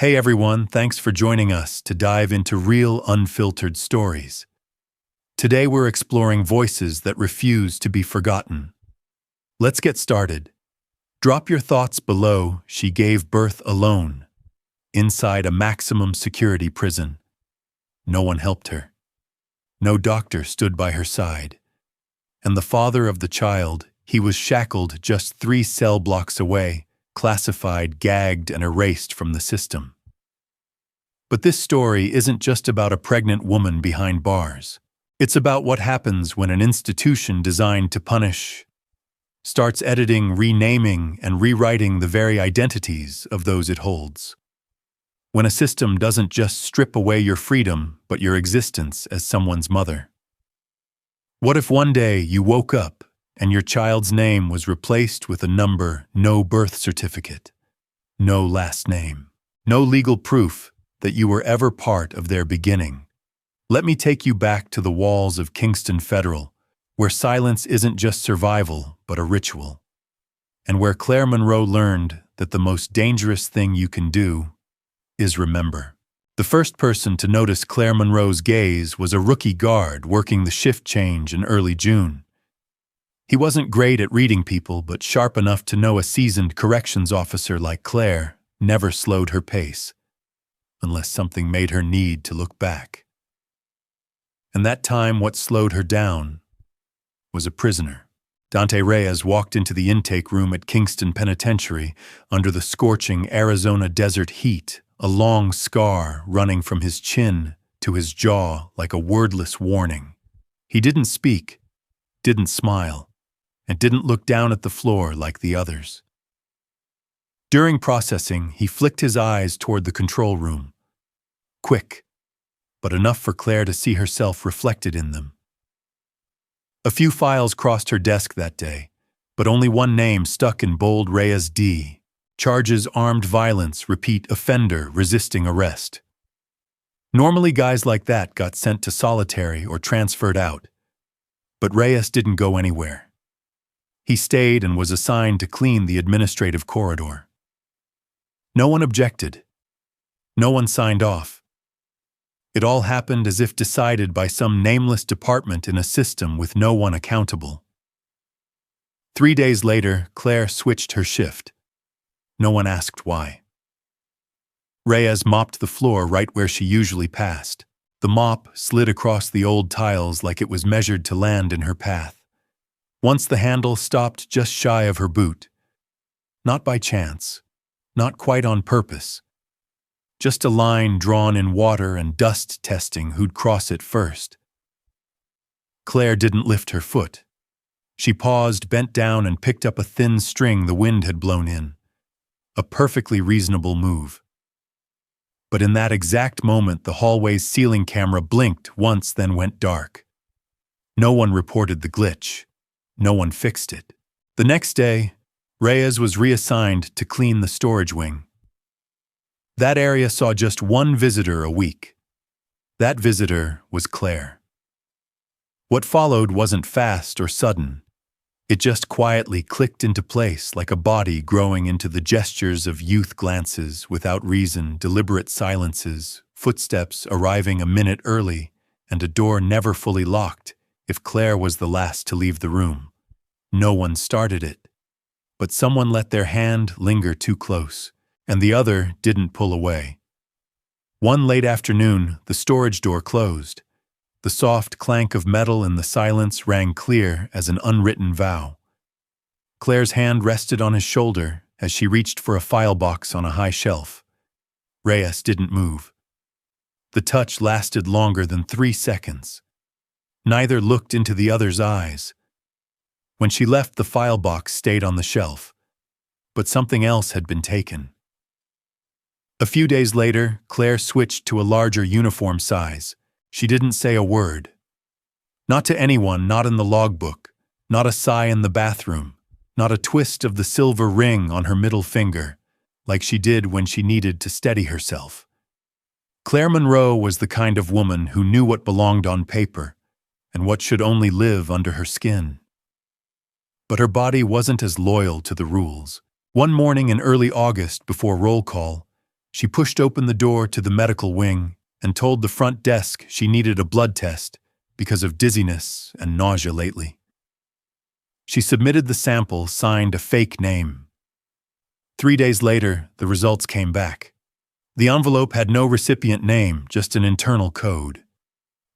Hey everyone, thanks for joining us to dive into real, unfiltered stories. Today we're exploring voices that refuse to be forgotten. Let's get started. Drop your thoughts below. She gave birth alone, inside a maximum security prison. No one helped her. No doctor stood by her side. And the father of the child, he was shackled just 3 cell blocks away, classified, gagged, and erased from the system. But this story isn't just about a pregnant woman behind bars. It's about what happens when an institution designed to punish starts editing, renaming, and rewriting the very identities of those it holds. When a system doesn't just strip away your freedom, but your existence as someone's mother. What if one day you woke up and your child's name was replaced with a number, no birth certificate, no last name, no legal proof that you were ever part of their beginning? Let me take you back to the walls of Kingston Federal, where silence isn't just survival, but a ritual, and where Claire Monroe learned that the most dangerous thing you can do is remember. The first person to notice Claire Monroe's gaze was a rookie guard working the shift change in early June. He wasn't great at reading people, but sharp enough to know a seasoned corrections officer like Claire never slowed her pace, unless something made her need to look back. And that time, what slowed her down was a prisoner. Dante Reyes walked into the intake room at Kingston Penitentiary under the scorching Arizona desert heat, a long scar running from his chin to his jaw like a wordless warning. He didn't speak, didn't smile, and didn't look down at the floor like the others. During processing, he flicked his eyes toward the control room. Quick, but enough for Claire to see herself reflected in them. A few files crossed her desk that day, but only one name stuck in bold: Reyes D. Charges: armed violence, repeat offender, resisting arrest. Normally guys like that got sent to solitary or transferred out, but Reyes didn't go anywhere. He stayed and was assigned to clean the administrative corridor. No one objected. No one signed off. It all happened as if decided by some nameless department in a system with no one accountable. 3 days later, Claire switched her shift. No one asked why. Reyes mopped the floor right where she usually passed. The mop slid across the old tiles like it was measured to land in her path. Once the handle stopped just shy of her boot. Not by chance, not quite on purpose. Just a line drawn in water and dust testing who'd cross it first. Claire didn't lift her foot. She paused, bent down, and picked up a thin string the wind had blown in. A perfectly reasonable move. But in that exact moment, the hallway's ceiling camera blinked once, then went dark. No one reported the glitch. No one fixed it. The next day, Reyes was reassigned to clean the storage wing. That area saw just one visitor a week. That visitor was Claire. What followed wasn't fast or sudden. It just quietly clicked into place like a body growing into the gestures of youth glances without reason, deliberate silences, footsteps arriving a minute early, and a door never fully locked if Claire was the last to leave the room. No one started it, but someone let their hand linger too close, and the other didn't pull away. One late afternoon, the storage door closed. The soft clank of metal in the silence rang clear as an unwritten vow. Claire's hand rested on his shoulder as she reached for a file box on a high shelf. Reyes didn't move. The touch lasted longer than 3 seconds. Neither looked into the other's eyes. When she left, the file box stayed on the shelf, but something else had been taken. A few days later, Claire switched to a larger uniform size. She didn't say a word. Not to anyone, not in the logbook, not a sigh in the bathroom, not a twist of the silver ring on her middle finger, like she did when she needed to steady herself. Claire Monroe was the kind of woman who knew what belonged on paper and what should only live under her skin. But her body wasn't as loyal to the rules. One morning in early August before roll call, She pushed open the door to the medical wing and told the front desk she needed a blood test because of dizziness and nausea lately. She submitted the sample, signed a fake name. 3 days later, the results came back. The envelope had no recipient name, just an internal code.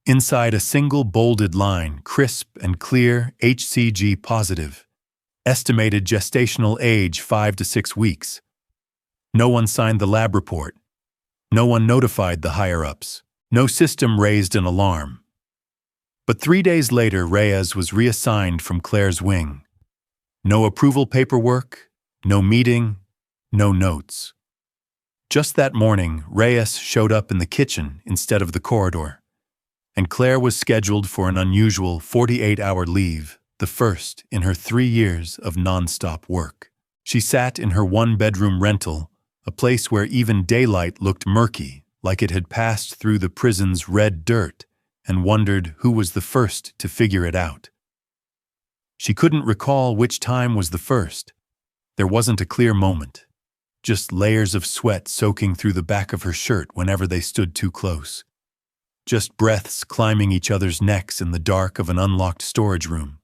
Inside a single bolded line, crisp and clear, HCG positive. Estimated gestational age 5 to 6 weeks. No one signed the lab report. No one notified the higher-ups. No system raised an alarm. But 3 days later, Reyes was reassigned from Claire's wing. No approval paperwork, no meeting, no notes. Just that morning, Reyes showed up in the kitchen instead of the corridor, and Claire was scheduled for an unusual 48-hour leave, the first in her 3 years of non-stop work. She sat in her one-bedroom rental, a place where even daylight looked murky, like it had passed through the prison's red dirt, and wondered who was the first to figure it out. She couldn't recall which time was the first. There wasn't a clear moment, just layers of sweat soaking through the back of her shirt whenever they stood too close. Just breaths climbing each other's necks in the dark of an unlocked storage room.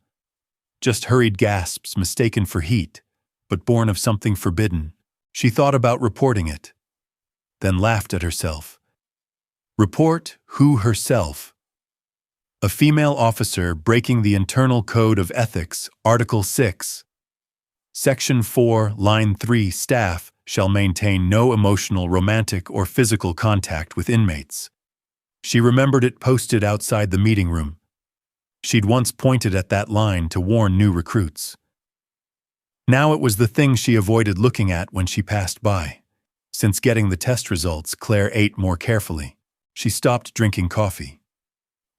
Just hurried gasps mistaken for heat, but born of something forbidden. She thought about reporting it, then laughed at herself. Report who herself? A female officer breaking the Internal Code of Ethics, Article 6. Section 4, Line 3, staff shall maintain no emotional, romantic, or physical contact with inmates. She remembered it posted outside the meeting room. She'd once pointed at that line to warn new recruits. Now it was the thing she avoided looking at when she passed by. Since getting the test results, Claire ate more carefully. She stopped drinking coffee,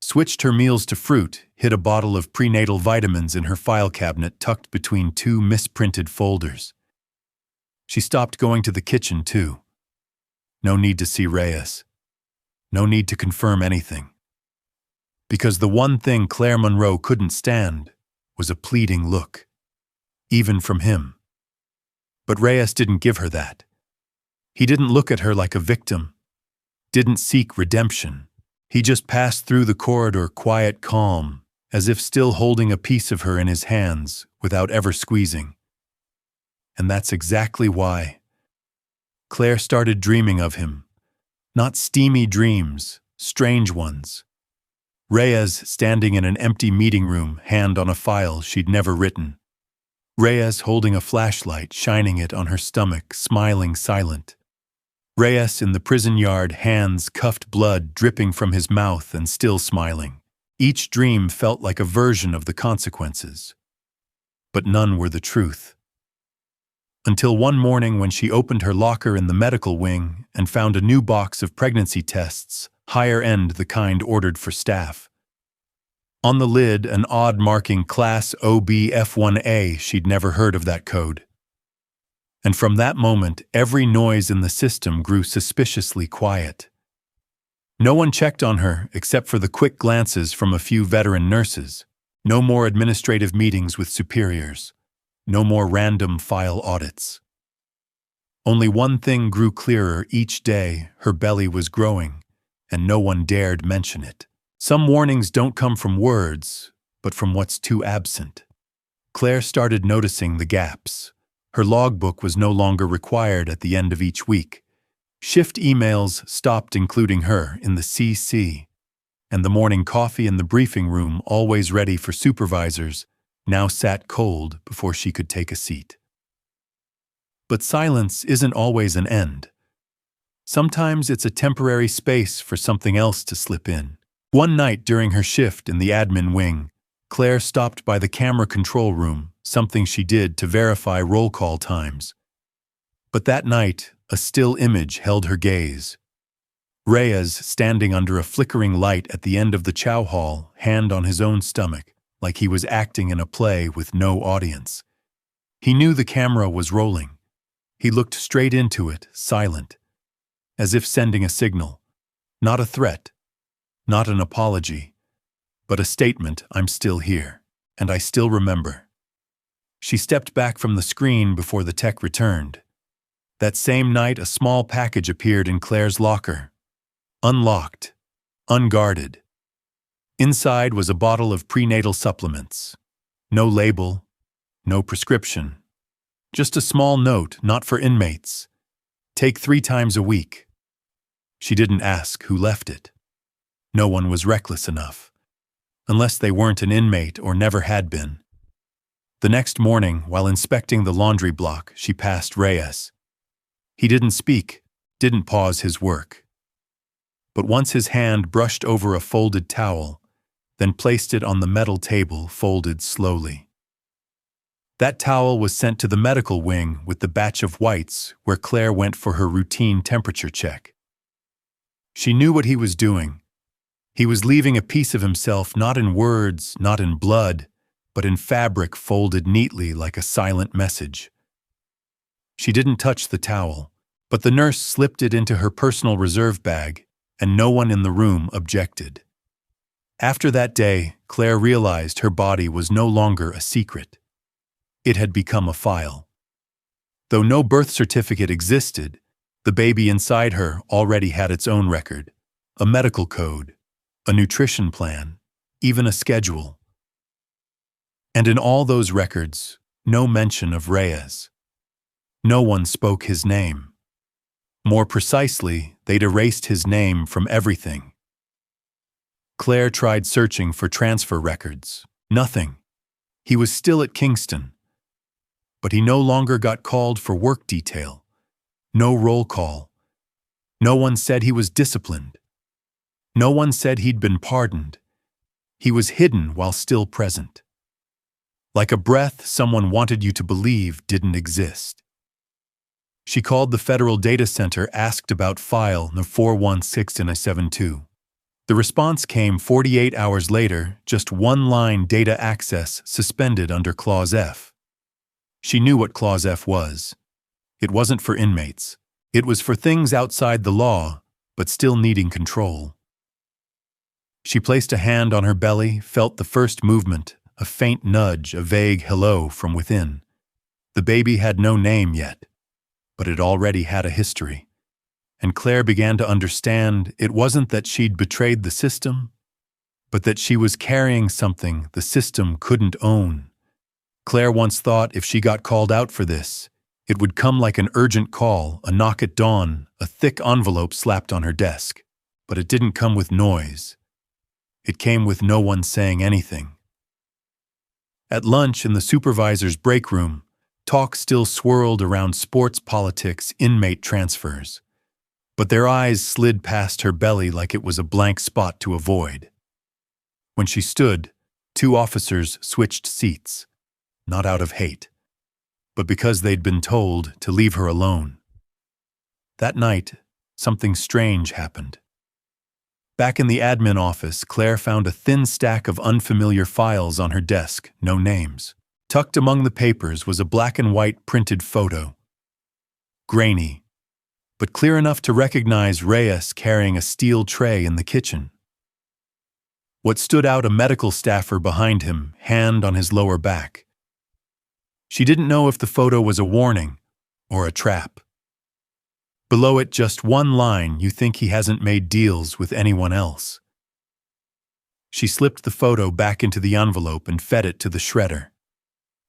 switched her meals to fruit, hid a bottle of prenatal vitamins in her file cabinet tucked between 2 misprinted folders. She stopped going to the kitchen, too. No need to see Reyes. No need to confirm anything. Because the one thing Claire Monroe couldn't stand was a pleading look, even from him. But Reyes didn't give her that. He didn't look at her like a victim, didn't seek redemption. He just passed through the corridor, quiet, calm, as if still holding a piece of her in his hands without ever squeezing. And that's exactly why Claire started dreaming of him. Not steamy dreams, strange ones. Reyes standing in an empty meeting room, hand on a file she'd never written. Reyes holding a flashlight, shining it on her stomach, smiling silent. Reyes in the prison yard, hands cuffed, blood dripping from his mouth and still smiling. Each dream felt like a version of the consequences. But none were the truth. Until one morning when she opened her locker in the medical wing and found a new box of pregnancy tests, higher end the kind ordered for staff. On the lid, an odd marking Class OBF1A. She'd never heard of that code. And from that moment, every noise in the system grew suspiciously quiet. No one checked on her except for the quick glances from a few veteran nurses. No more administrative meetings with superiors. No more random file audits. Only one thing grew clearer each day: her belly was growing, and no one dared mention it. Some warnings don't come from words, but from what's too absent. Claire started noticing the gaps. Her logbook was no longer required at the end of each week. Shift emails stopped including her in the CC, and the morning coffee in the briefing room, always ready for supervisors, now sat cold before she could take a seat. But silence isn't always an end. Sometimes it's a temporary space for something else to slip in. One night during her shift in the admin wing, Claire stopped by the camera control room, something she did to verify roll call times. But that night, a still image held her gaze. Reyes standing under a flickering light at the end of the chow hall, hand on his own stomach, like he was acting in a play with no audience. He knew the camera was rolling. He looked straight into it, silent, as if sending a signal. Not a threat, not an apology, but a statement: I'm still here, and I still remember. She stepped back from the screen before the tech returned. That same night, a small package appeared in Claire's locker. Unlocked, unguarded. Inside was a bottle of prenatal supplements. No label, no prescription. Just a small note, not for inmates. Take 3 times a week. She didn't ask who left it. No one was reckless enough. Unless they weren't an inmate or never had been. The next morning, while inspecting the laundry block, she passed Reyes. He didn't speak, didn't pause his work. But once his hand brushed over a folded towel, then placed it on the metal table, folded slowly. That towel was sent to the medical wing with the batch of whites where Claire went for her routine temperature check. She knew what he was doing. He was leaving a piece of himself not in words, not in blood, but in fabric folded neatly like a silent message. She didn't touch the towel, but the nurse slipped it into her personal reserve bag, and no one in the room objected. After that day, Claire realized her body was no longer a secret. It had become a file. Though no birth certificate existed, the baby inside her already had its own record, a medical code, a nutrition plan, even a schedule. And in all those records, no mention of Reyes. No one spoke his name. More precisely, they'd erased his name from everything. Claire tried searching for transfer records. Nothing. He was still at Kingston. But he no longer got called for work detail. No roll call. No one said he was disciplined. No one said he'd been pardoned. He was hidden while still present. Like a breath someone wanted you to believe didn't exist. She called the Federal Data Center, asked about file No. 416-72. The response came 48 hours later, just one line: data access suspended under Clause F. She knew what Clause F was. It wasn't for inmates. It was for things outside the law, but still needing control. She placed a hand on her belly, felt the first movement, a faint nudge, a vague hello from within. The baby had no name yet, but it already had a history. And Claire began to understand it wasn't that she'd betrayed the system, but that she was carrying something the system couldn't own. Claire once thought if she got called out for this, it would come like an urgent call, a knock at dawn, a thick envelope slapped on her desk. But it didn't come with noise. It came with no one saying anything. At lunch in the supervisor's break room, talk still swirled around sports politics, inmate transfers. But their eyes slid past her belly like it was a blank spot to avoid. When she stood, 2 officers switched seats, not out of hate, but because they'd been told to leave her alone. That night, something strange happened. Back in the admin office, Claire found a thin stack of unfamiliar files on her desk, no names. Tucked among the papers was a black and white printed photo. Grainy, but clear enough to recognize Reyes carrying a steel tray in the kitchen. What stood out, a medical staffer behind him, hand on his lower back. She didn't know if the photo was a warning or a trap. Below it, just one line: you think he hasn't made deals with anyone else. She slipped the photo back into the envelope and fed it to the shredder.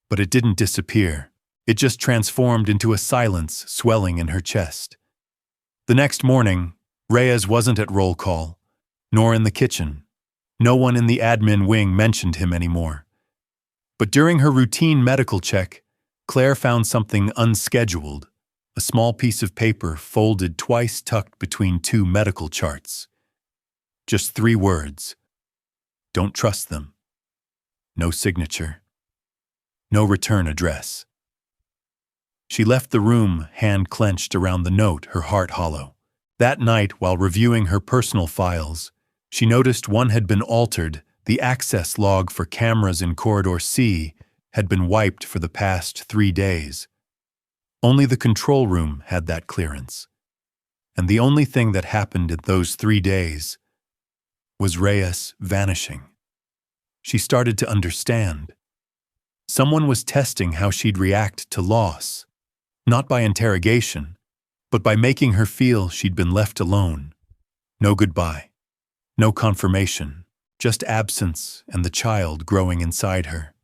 But it didn't disappear. It just transformed into a silence swelling in her chest. The next morning, Reyes wasn't at roll call, nor in the kitchen. No one in the admin wing mentioned him anymore. But during her routine medical check, Claire found something unscheduled, a small piece of paper folded twice, tucked between 2 medical charts. Just 3 words. Don't trust them. No signature. No return address. She left the room, hand clenched around the note, her heart hollow. That night, while reviewing her personal files, she noticed one had been altered. The access log for cameras in Corridor C had been wiped for the past 3 days. Only the control room had that clearance. And the only thing that happened in those 3 days was Reyes vanishing. She started to understand. Someone was testing how she'd react to loss. Not by interrogation, but by making her feel she'd been left alone. No goodbye. No confirmation. Just absence and the child growing inside her.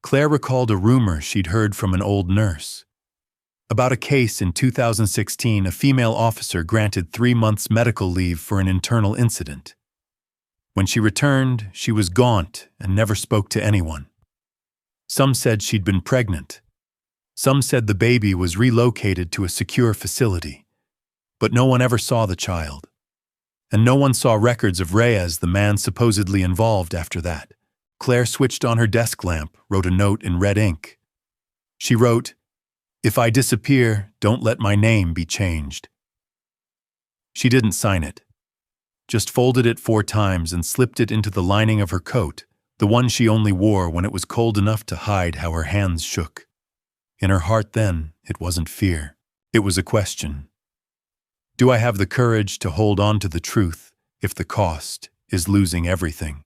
Claire recalled a rumor she'd heard from an old nurse. About a case in 2016, a female officer granted 3 months medical leave for an internal incident. When she returned, she was gaunt and never spoke to anyone. Some said she'd been pregnant. Some said the baby was relocated to a secure facility. But no one ever saw the child. And no one saw records of Reyes, the man supposedly involved, after that. Claire switched on her desk lamp, wrote a note in red ink. She wrote, "If I disappear, don't let my name be changed." She didn't sign it. Just folded it 4 times and slipped it into the lining of her coat, the one she only wore when it was cold enough to hide how her hands shook. In her heart then, it wasn't fear. It was a question. Do I have the courage to hold on to the truth if the cost is losing everything?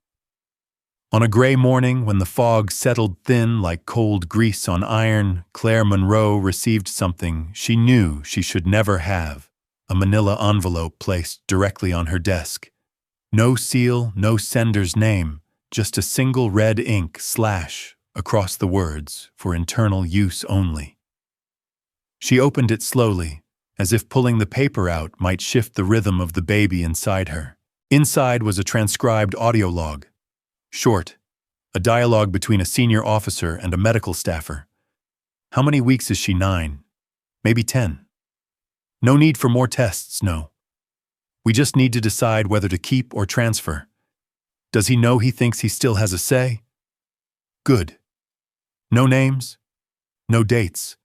On a gray morning, when the fog settled thin like cold grease on iron, Claire Monroe received something she knew she should never have, a manila envelope placed directly on her desk. No seal, no sender's name, just a single red ink slash across the words, for internal use only. She opened it slowly, as if pulling the paper out might shift the rhythm of the baby inside her. Inside was a transcribed audio log. Short, a dialogue between a senior officer and a medical staffer. How many weeks is she? 9? Maybe 10. No need for more tests, no. We just need to decide whether to keep or transfer. Does he know he thinks he still has a say? Good. No names, no dates.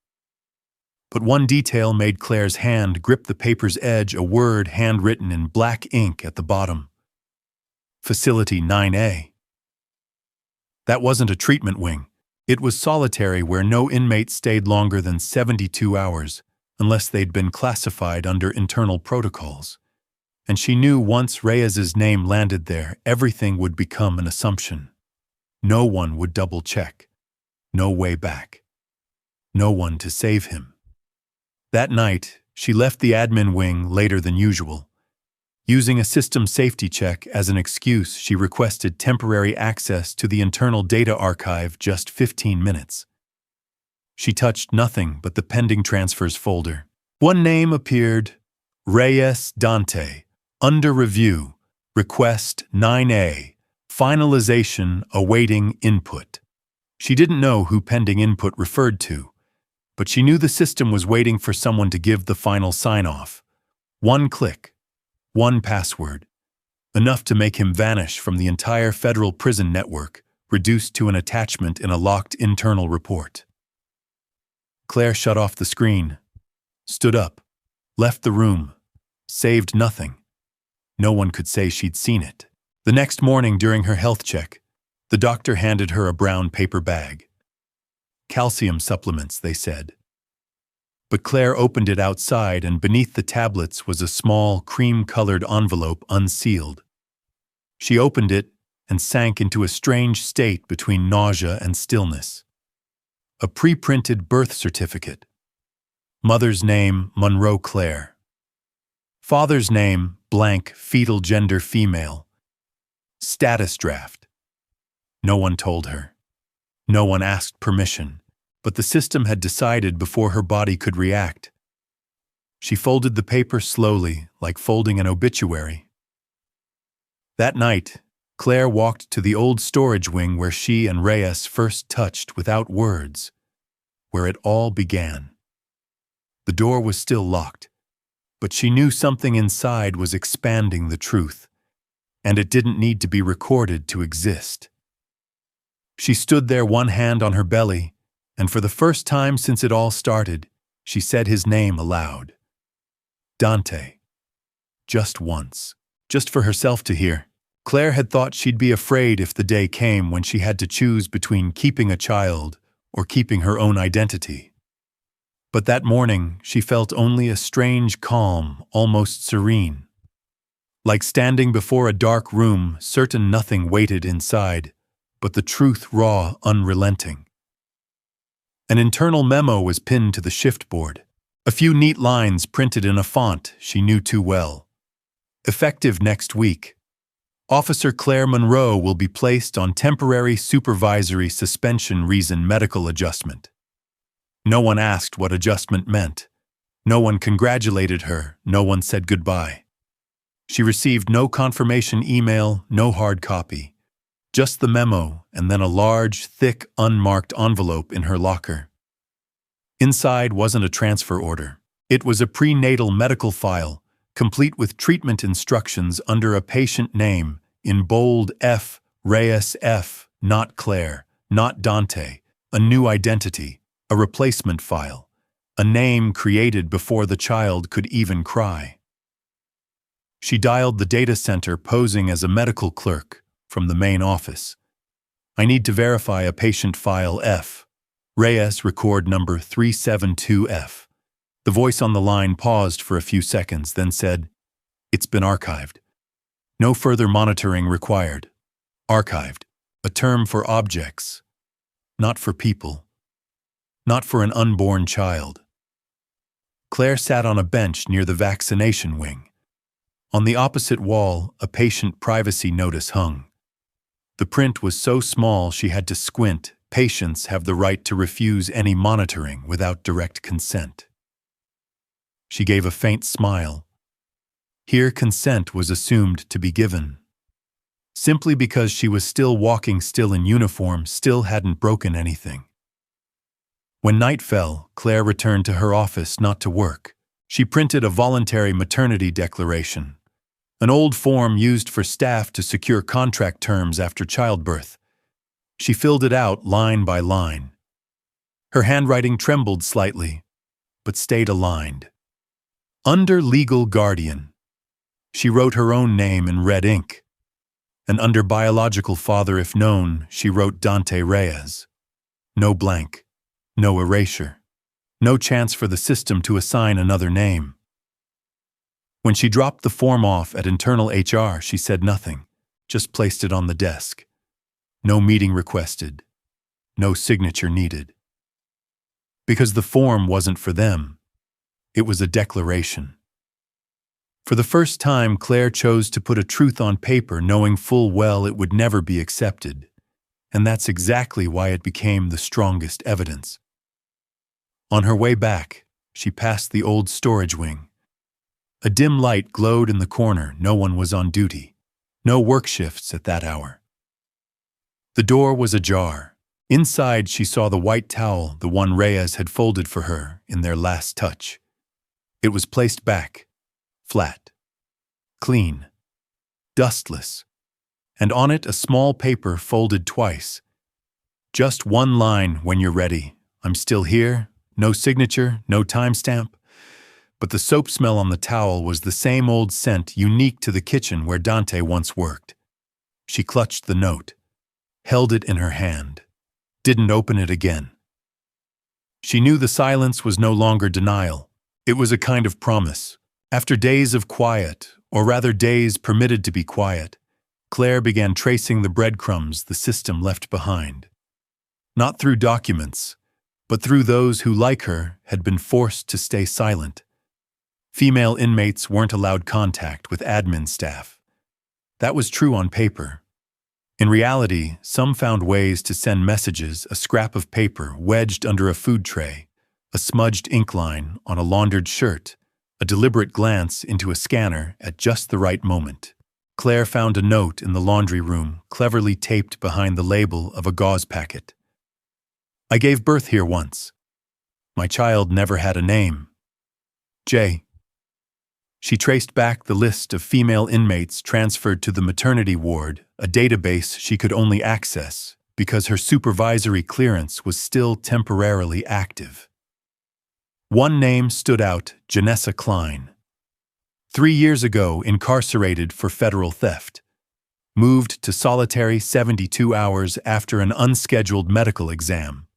But one detail made Claire's hand grip the paper's edge, a word handwritten in black ink at the bottom. Facility 9A. That wasn't a treatment wing. It was solitary, where no inmate stayed longer than 72 hours, unless they'd been classified under internal protocols. And she knew once Reyes's name landed there, everything would become an assumption. No one would double-check. No way back. No one to save him. That night, she left the admin wing later than usual. Using a system safety check as an excuse, she requested temporary access to the internal data archive just 15 minutes. She touched nothing but the pending transfers folder. One name appeared, Reyes Dante, under review, request 9A, finalization awaiting input. She didn't know who pending input referred to, but she knew the system was waiting for someone to give the final sign-off. One click. One password, enough to make him vanish from the entire federal prison network, reduced to an attachment in a locked internal report. Claire shut off the screen, stood up, left the room, saved nothing. No one could say she'd seen it. The next morning during her health check, the doctor handed her a brown paper bag. Calcium supplements, they said. But Claire opened it outside, and beneath the tablets was a small, cream-colored envelope unsealed. She opened it and sank into a strange state between nausea and stillness. A pre-printed birth certificate. Mother's name, Monroe Claire. Father's name, blank, fetal gender female. Status draft. No one told her. No one asked permission. But the system had decided before her body could react. She folded the paper slowly, like folding an obituary. That night, Claire walked to the old storage wing where she and Reyes first touched without words, where it all began. The door was still locked, but she knew something inside was expanding the truth, and it didn't need to be recorded to exist. She stood there, one hand on her belly, and for the first time since it all started, she said his name aloud. Dante. Just once. Just for herself to hear. Claire had thought she'd be afraid if the day came when she had to choose between keeping a child or keeping her own identity. But that morning, she felt only a strange calm, almost serene. Like standing before a dark room, certain nothing waited inside, but the truth raw, unrelenting. An internal memo was pinned to the shift board. A few neat lines printed in a font she knew too well. Effective next week. Officer Claire Monroe will be placed on temporary supervisory suspension reason medical adjustment. No one asked what adjustment meant. No one congratulated her. No one said goodbye. She received no confirmation email, no hard copy. Just the memo and then a large, thick, unmarked envelope in her locker. Inside wasn't a transfer order. It was a prenatal medical file, complete with treatment instructions under a patient name, in bold F, Reyes F, not Claire, not Dante, a new identity, a replacement file, a name created before the child could even cry. She dialed the data center posing as a medical clerk from the main office. I need to verify a patient file F. Reyes record number 372F. The voice on the line paused for a few seconds, then said, "It's been archived. No further monitoring required." Archived, a term for objects, not for people, not for an unborn child. Claire sat on a bench near the vaccination wing. On the opposite wall, a patient privacy notice hung. The print was so small she had to squint. Patients have the right to refuse any monitoring without direct consent. She gave a faint smile. Here consent was assumed to be given. Simply because she was still walking, still in uniform, still hadn't broken anything. When night fell, Claire returned to her office not to work. She printed a voluntary maternity declaration, an old form used for staff to secure contract terms after childbirth. She filled it out line by line. Her handwriting trembled slightly, but stayed aligned. Under legal guardian. She wrote her own name in red ink. And under biological father if known, she wrote Dante Reyes. No blank, no erasure, no chance for the system to assign another name. When she dropped the form off at internal HR, she said nothing, just placed it on the desk. No meeting requested, no signature needed. Because the form wasn't for them, it was a declaration. For the first time, Claire chose to put a truth on paper, knowing full well it would never be accepted, and that's exactly why it became the strongest evidence. On her way back, she passed the old storage wing. A dim light glowed in the corner. No one was on duty. No work shifts at that hour. The door was ajar. Inside, she saw the white towel the one Reyes had folded for her in their last touch. It was placed back, flat, clean, dustless, and on it a small paper folded twice. Just one line, "When you're ready. I'm still here." No signature, no timestamp. But the soap smell on the towel was the same old scent unique to the kitchen where Dante once worked. She clutched the note, held it in her hand, didn't open it again. She knew the silence was no longer denial. It was a kind of promise. After days of quiet, or rather days permitted to be quiet, Claire began tracing the breadcrumbs the system left behind. Not through documents, but through those who, like her, had been forced to stay silent. Female inmates weren't allowed contact with admin staff. That was true on paper. In reality, some found ways to send messages, a scrap of paper wedged under a food tray, a smudged ink line on a laundered shirt, a deliberate glance into a scanner at just the right moment. Claire found a note in the laundry room, cleverly taped behind the label of a gauze packet. "I gave birth here once. My child never had a name. J." She traced back the list of female inmates transferred to the maternity ward, a database she could only access because her supervisory clearance was still temporarily active. One name stood out, Janessa Klein. 3 years ago, incarcerated for federal theft. Moved to solitary 72 hours after an unscheduled medical exam.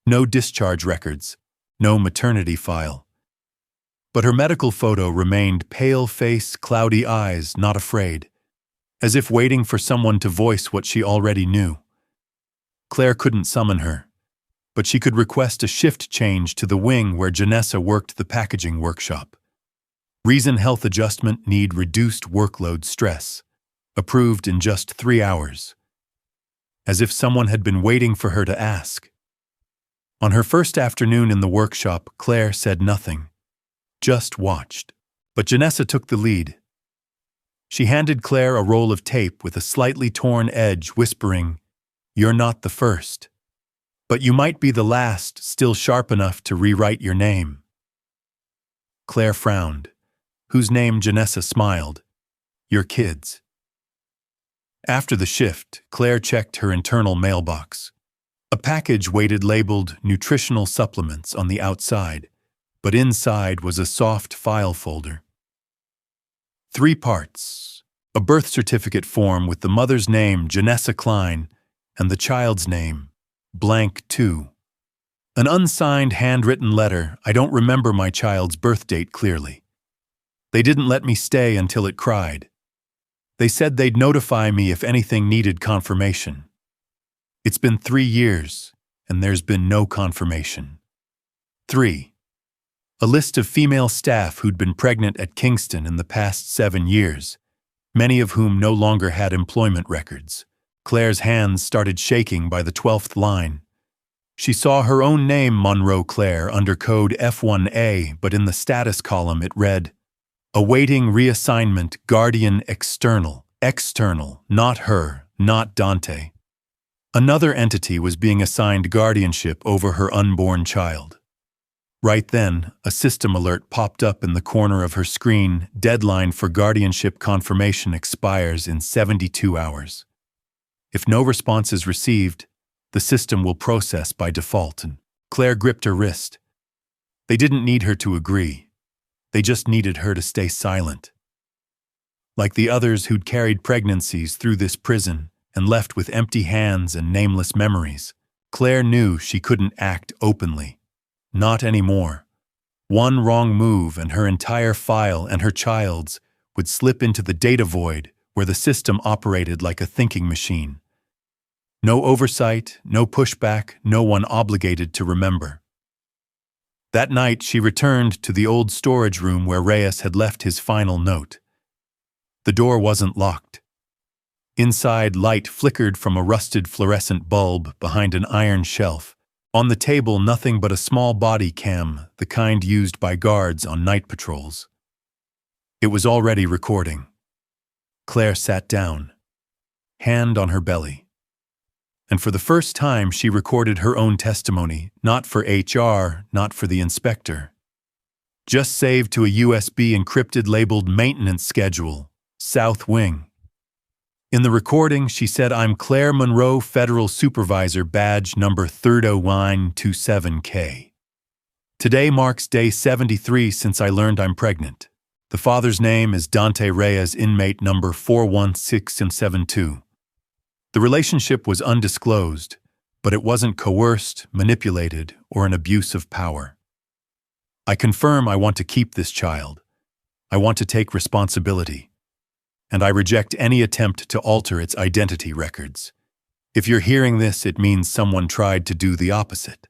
No discharge records, no maternity file. But her medical photo remained pale face, cloudy eyes, not afraid, as if waiting for someone to voice what she already knew. Claire couldn't summon her, but she could request a shift change to the wing where Janessa worked the packaging workshop. Reason health adjustment need reduced workload stress. Approved in just 3 hours. As if someone had been waiting for her to ask. On her first afternoon in the workshop, Claire said nothing. Just watched. But Janessa took the lead. She handed Claire a roll of tape with a slightly torn edge, whispering, "You're not the first. But you might be the last, still sharp enough to rewrite your name." Claire frowned, whose name Janessa smiled. "Your kids." After the shift, Claire checked her internal mailbox. A package waited labeled nutritional supplements on the outside, but inside was a soft file folder. 3 parts: a birth certificate form with the mother's name, Janessa Klein, and the child's name, blank 2. An unsigned handwritten letter. I don't remember my child's birth date clearly. They didn't let me stay until it cried. They said they'd notify me if anything needed confirmation. It's been 3 years, and there's been no confirmation. 3. A list of female staff who'd been pregnant at Kingston in the past 7 years, many of whom no longer had employment records. Claire's hands started shaking by the 12th line. She saw her own name, Monroe Claire, under code F1A, but in the status column it read, "Awaiting reassignment, guardian external, not her, not Dante." Another entity was being assigned guardianship over her unborn child. Right then, a system alert popped up in the corner of her screen. Deadline for guardianship confirmation expires in 72 hours. If no response is received, the system will process by default. And Claire gripped her wrist. They didn't need her to agree. They just needed her to stay silent. Like the others who'd carried pregnancies through this prison and left with empty hands and nameless memories, Claire knew she couldn't act openly. Not anymore. One wrong move and her entire file and her child's would slip into the data void where the system operated like a thinking machine. No oversight, no pushback, no one obligated to remember. That night, she returned to the old storage room where Reyes had left his final note. The door wasn't locked. Inside, light flickered from a rusted fluorescent bulb behind an iron shelf. On the table, nothing but a small body cam, the kind used by guards on night patrols. It was already recording. Claire sat down, hand on her belly. And for the first time, she recorded her own testimony, not for HR, not for the inspector. Just saved to a USB encrypted labeled maintenance schedule, South Wing. In the recording, she said, "I'm Claire Monroe, Federal Supervisor, badge number 300927K. Today marks day 73 since I learned I'm pregnant. The father's name is Dante Reyes, inmate number 41672. The relationship was undisclosed, but it wasn't coerced, manipulated, or an abuse of power. I confirm I want to keep this child. I want to take responsibility. And I reject any attempt to alter its identity records. If you're hearing this, it means someone tried to do the opposite."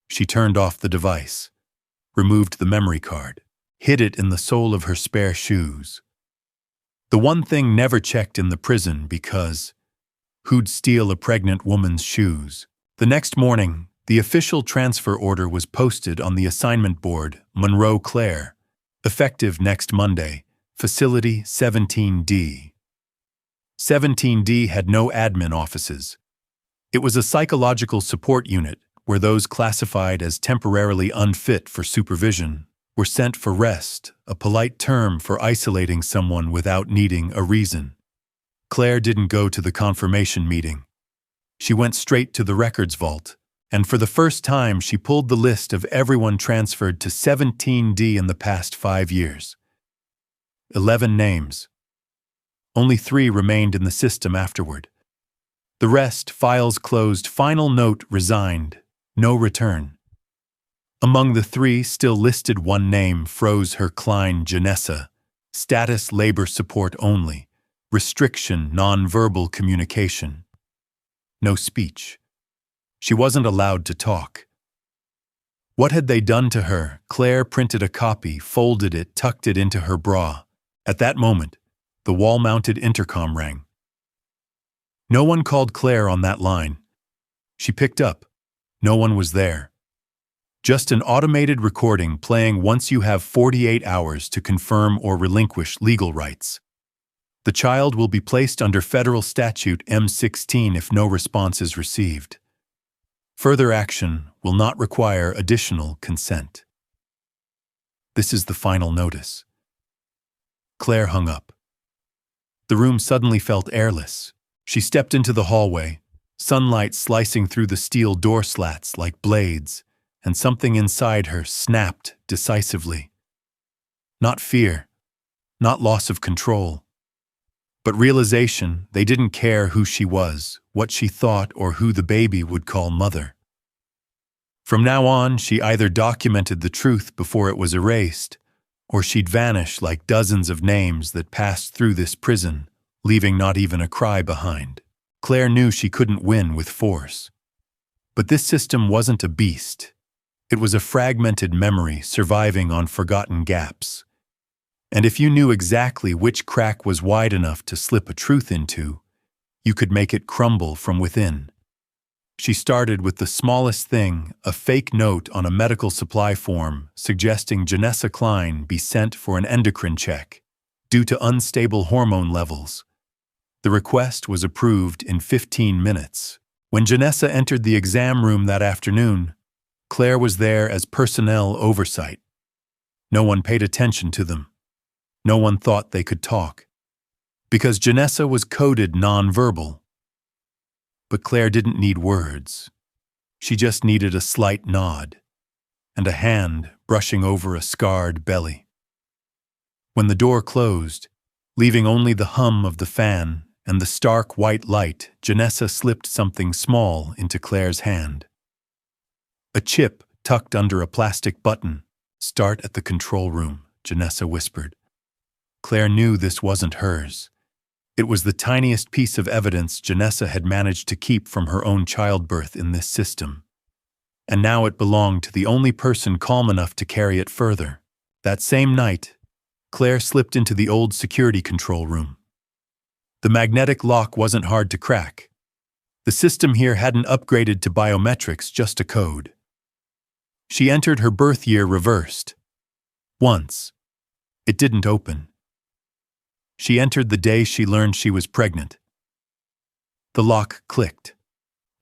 She turned off the device, removed the memory card, hid it in the sole of her spare shoes. The one thing never checked in the prison because who'd steal a pregnant woman's shoes? The next morning, the official transfer order was posted on the assignment board, Monroe Claire, effective next Monday. Facility 17D. 17D had no admin offices. It was a psychological support unit where those classified as temporarily unfit for supervision were sent for rest, a polite term for isolating someone without needing a reason. Claire didn't go to the confirmation meeting. She went straight to the records vault, and for the first time she pulled the list of everyone transferred to 17D in the past 5 years. 11 names. Only 3 remained in the system afterward. The rest, files closed, final note resigned, no return. Among the 3 still listed, one name froze her: Klein Janessa, status labor support only, restriction nonverbal communication. No speech. She wasn't allowed to talk. What had they done to her? Claire printed a copy, folded it, tucked it into her bra. At that moment, the wall-mounted intercom rang. No one called Claire on that line. She picked up. No one was there. Just an automated recording playing once you have 48 hours to confirm or relinquish legal rights. The child will be placed under federal statute M16 if no response is received. Further action will not require additional consent. This is the final notice. Claire hung up. The room suddenly felt airless. She stepped into the hallway, sunlight slicing through the steel door slats like blades, and something inside her snapped decisively. Not fear, not loss of control, but realization they didn't care who she was, what she thought, or who the baby would call mother. From now on, she either documented the truth before it was erased, or she'd vanish like dozens of names that passed through this prison, leaving not even a cry behind. Claire knew she couldn't win with force. But this system wasn't a beast. It was a fragmented memory surviving on forgotten gaps. And if you knew exactly which crack was wide enough to slip a truth into, you could make it crumble from within. She started with the smallest thing, a fake note on a medical supply form suggesting Janessa Klein be sent for an endocrine check due to unstable hormone levels. The request was approved in 15 minutes. When Janessa entered the exam room that afternoon, Claire was there as personnel oversight. No one paid attention to them. No one thought they could talk. Because Janessa was coded nonverbal. But Claire didn't need words. She just needed a slight nod and a hand brushing over a scarred belly. When the door closed, leaving only the hum of the fan and the stark white light, Janessa slipped something small into Claire's hand. A chip tucked under a plastic button. "Start at the control room," Janessa whispered. Claire knew this wasn't hers. It was the tiniest piece of evidence Janessa had managed to keep from her own childbirth in this system. And now it belonged to the only person calm enough to carry it further. That same night, Claire slipped into the old security control room. The magnetic lock wasn't hard to crack. The system here hadn't upgraded to biometrics, just a code. She entered her birth year reversed. Once. It didn't open. She entered the day she learned she was pregnant. The lock clicked.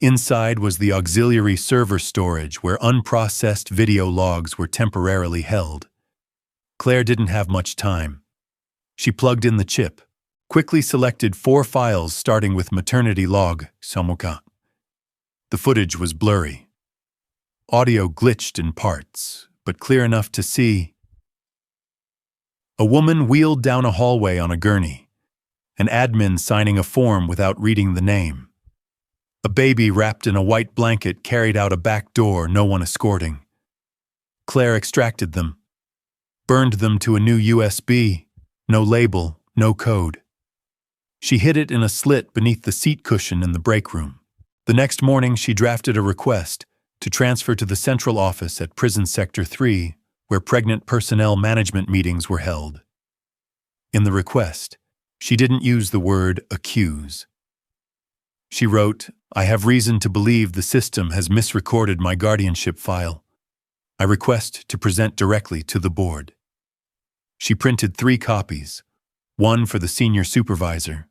Inside was the auxiliary server storage where unprocessed video logs were temporarily held. Claire didn't have much time. She plugged in the chip, quickly selected 4 files starting with maternity log, Samuka. The footage was blurry. Audio glitched in parts, but clear enough to see. A woman wheeled down a hallway on a gurney, an admin signing a form without reading the name. A baby wrapped in a white blanket carried out a back door, no one escorting. Claire extracted them, burned them to a new USB, no label, no code. She hid it in a slit beneath the seat cushion in the break room. The next morning she drafted a request to transfer to the central office at Prison Sector 3, where pregnant personnel management meetings were held. In the request, she didn't use the word accuse. She wrote, "I have reason to believe the system has misrecorded my guardianship file. I request to present directly to the board." She printed 3 copies, one for the senior supervisor,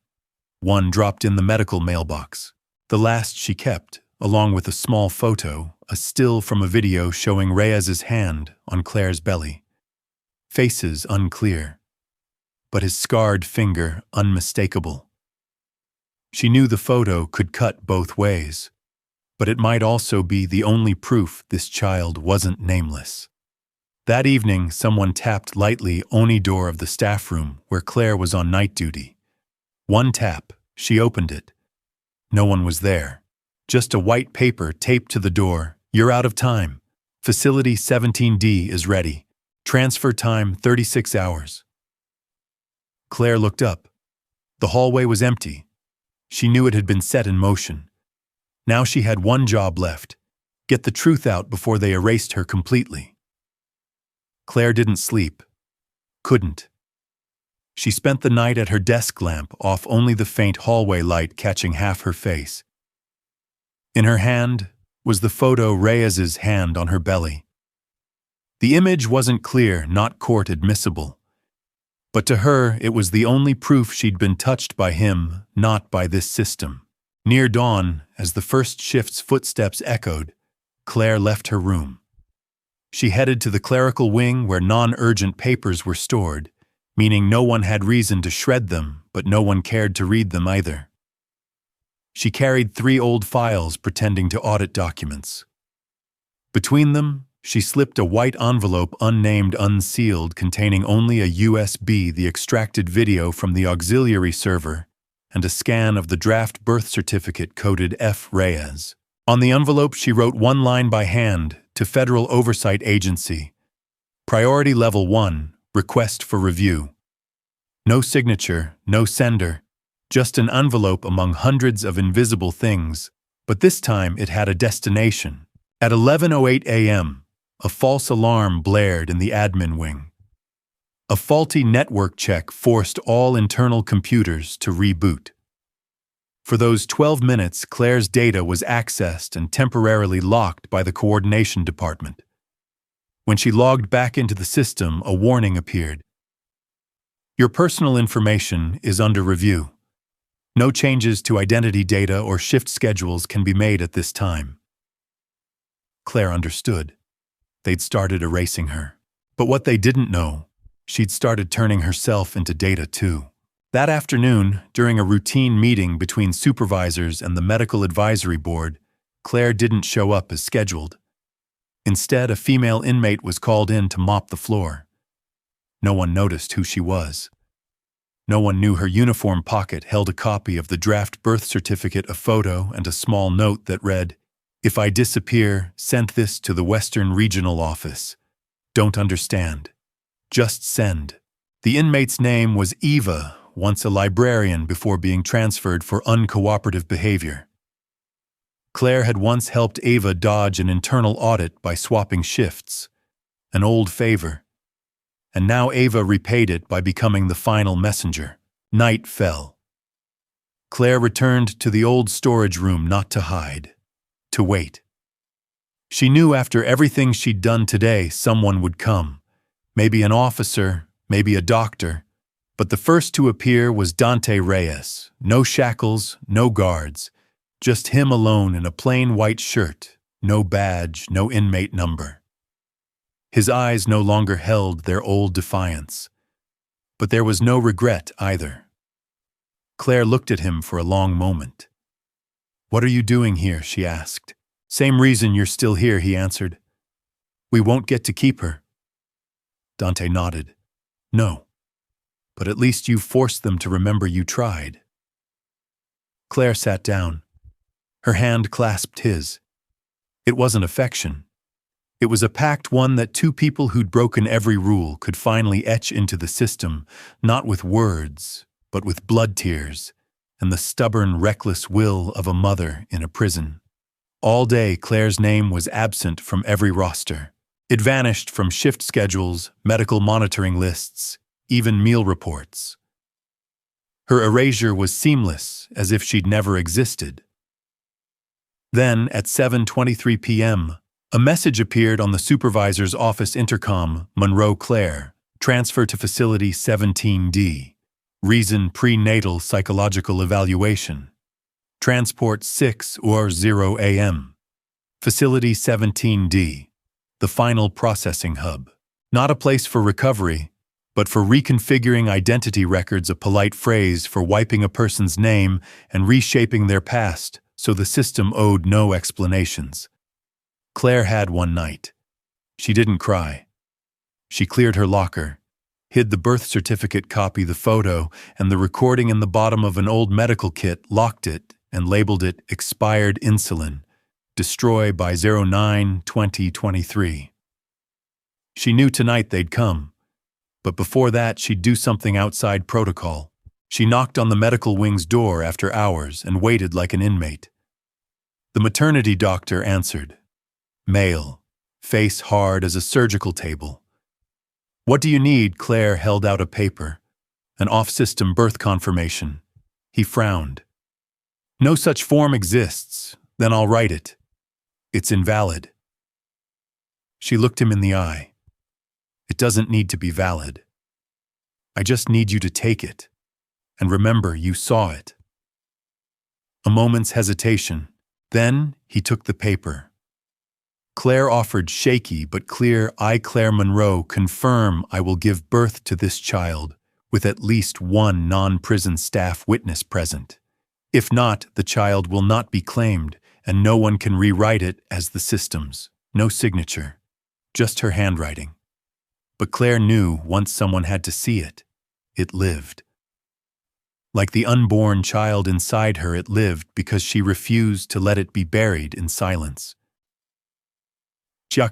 one dropped in the medical mailbox. The last she kept, along with a small photo, a still from a video showing Reyes's hand on Claire's belly. Faces unclear, but his scarred finger unmistakable. She knew the photo could cut both ways, but it might also be the only proof this child wasn't nameless. That evening, someone tapped lightly Oni door of the staff room where Claire was on night duty. One tap, she opened it. No one was there. Just a white paper taped to the door. "You're out of time. Facility 17D is ready. Transfer time 36 hours. Claire looked up. The hallway was empty. She knew it had been set in motion. Now she had one job left: get the truth out before they erased her completely. Claire didn't sleep. Couldn't. She spent the night at her desk lamp, off, only the faint hallway light catching half her face. In her hand was the photo, Reyes's hand on her belly. The image wasn't clear, not court admissible. But to her, it was the only proof she'd been touched by him, not by this system. Near dawn, as the first shift's footsteps echoed, Claire left her room. She headed to the clerical wing where non-urgent papers were stored, meaning no one had reason to shred them, but no one cared to read them either. She carried 3 old files pretending to audit documents. Between them, she slipped a white envelope, unnamed, unsealed, containing only a USB, the extracted video from the auxiliary server, and a scan of the draft birth certificate coded F. Reyes. On the envelope, she wrote one line by hand to Federal Oversight Agency. Priority Level 1, request for review. No signature, no sender, just an envelope among hundreds of invisible things, but this time it had a destination. At 11:08 a.m., a false alarm blared in the admin wing. A faulty network check forced all internal computers to reboot. For those 12 minutes, Claire's data was accessed and temporarily locked by the coordination department. When she logged back into the system, a warning appeared. Your personal information is under review. No changes to identity data or shift schedules can be made at this time. Claire understood. They'd started erasing her. But what they didn't know, she'd started turning herself into data too. That afternoon, during a routine meeting between supervisors and the medical advisory board, Claire didn't show up as scheduled. Instead, a female inmate was called in to mop the floor. No one noticed who she was. No one knew her uniform pocket held a copy of the draft birth certificate, a photo, and a small note that read, "If I disappear, send this to the Western Regional Office. Don't understand. Just send." The inmate's name was Eva, once a librarian before being transferred for uncooperative behavior. Claire had once helped Eva dodge an internal audit by swapping shifts, an old favor. And now Eva repaid it by becoming the final messenger. Night fell. Claire returned to the old storage room, not to hide, to wait. She knew after everything she'd done today, someone would come. Maybe an officer, maybe a doctor. But the first to appear was Dante Reyes. No shackles, no guards. Just him alone in a plain white shirt. No badge, no inmate number. His eyes no longer held their old defiance. But there was no regret either. Claire looked at him for a long moment. "What are you doing here?" she asked. "Same reason you're still here," he answered. "We won't get to keep her." Dante nodded. "No. But at least you forced them to remember you tried." Claire sat down. Her hand clasped his. It wasn't affection. It was a pact, one that 2 people who'd broken every rule could finally etch into the system, not with words, but with blood tears, and the stubborn, reckless will of a mother in a prison. All day, Claire's name was absent from every roster. It vanished from shift schedules, medical monitoring lists, even meal reports. Her erasure was seamless, as if she'd never existed. Then, at 7:23 p.m., a message appeared on the supervisor's office intercom. "Monroe Claire, transfer to Facility 17D. Reason prenatal psychological evaluation. Transport 6 or 0 a.m. Facility 17D, the final processing hub. Not a place for recovery, but for reconfiguring identity records, a polite phrase for wiping a person's name and reshaping their past so the system owed no explanations." Claire had one night. She didn't cry. She cleared her locker, hid the birth certificate copy, the photo, and the recording in the bottom of an old medical kit, locked it, and labeled it expired insulin, destroy by 09/20/23. She knew tonight they'd come, but before that she'd do something outside protocol. She knocked on the medical wing's door after hours and waited like an inmate. The maternity doctor answered. Male, face hard as a surgical table. What do you need? Claire held out a paper. An off-system birth confirmation. He frowned. No such form exists. Then I'll write it. It's invalid. She looked him in the eye. It doesn't need to be valid. I just need you to take it. And remember, you saw it. A moment's hesitation. Then he took the paper. Claire offered shaky but clear, I, Claire Monroe, confirm I will give birth to this child with at least one non-prison staff witness present. If not, the child will not be claimed, and no one can rewrite it as the system's. No signature, just her handwriting. But Claire knew once someone had to see it, it lived. Like the unborn child inside her, it lived because she refused to let it be buried in silence.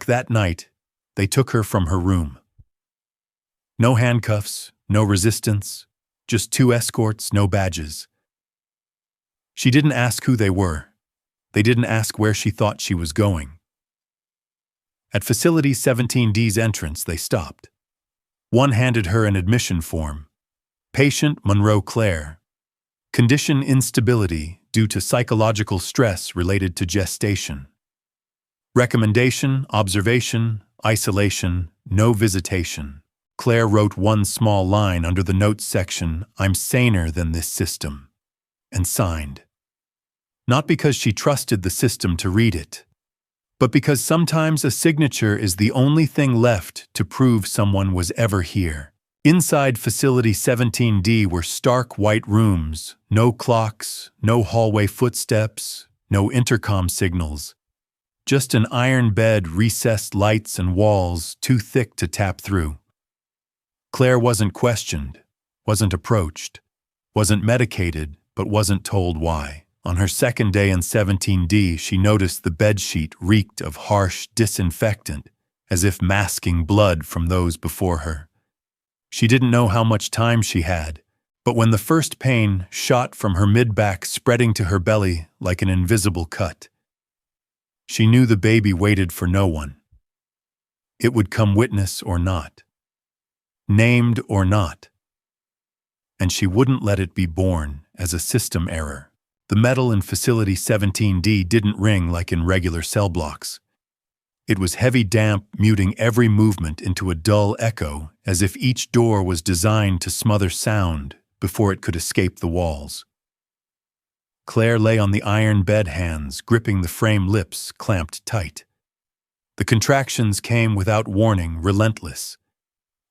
That night, they took her from her room. No handcuffs, no resistance, just 2 escorts, no badges. She didn't ask who they were. They didn't ask where she thought she was going. At Facility 17D's entrance, they stopped. One handed her an admission form. Patient Monroe Claire. Condition instability due to psychological stress related to gestation. Recommendation, observation, isolation, no visitation. Claire wrote one small line under the notes section, I'm saner than this system, and signed. Not because she trusted the system to read it, but because sometimes a signature is the only thing left to prove someone was ever here. Inside Facility 17D were stark white rooms, no clocks, no hallway footsteps, no intercom signals. Just an iron bed, recessed lights, and walls too thick to tap through. Claire wasn't questioned, wasn't approached, wasn't medicated, but wasn't told why. On her second day in 17D, she noticed the bedsheet reeked of harsh disinfectant, as if masking blood from those before her. She didn't know how much time she had, but when the first pain shot from her mid-back, spreading to her belly like an invisible cut, she knew the baby waited for no one. It would come witness or not, named or not, and she wouldn't let it be born as a system error. The metal in Facility 17D didn't ring like in regular cell blocks. It was heavy damp, muting every movement into a dull echo, as if each door was designed to smother sound before it could escape the walls. Claire lay on the iron bed, hands gripping the frame, lips clamped tight. The contractions came without warning, relentless.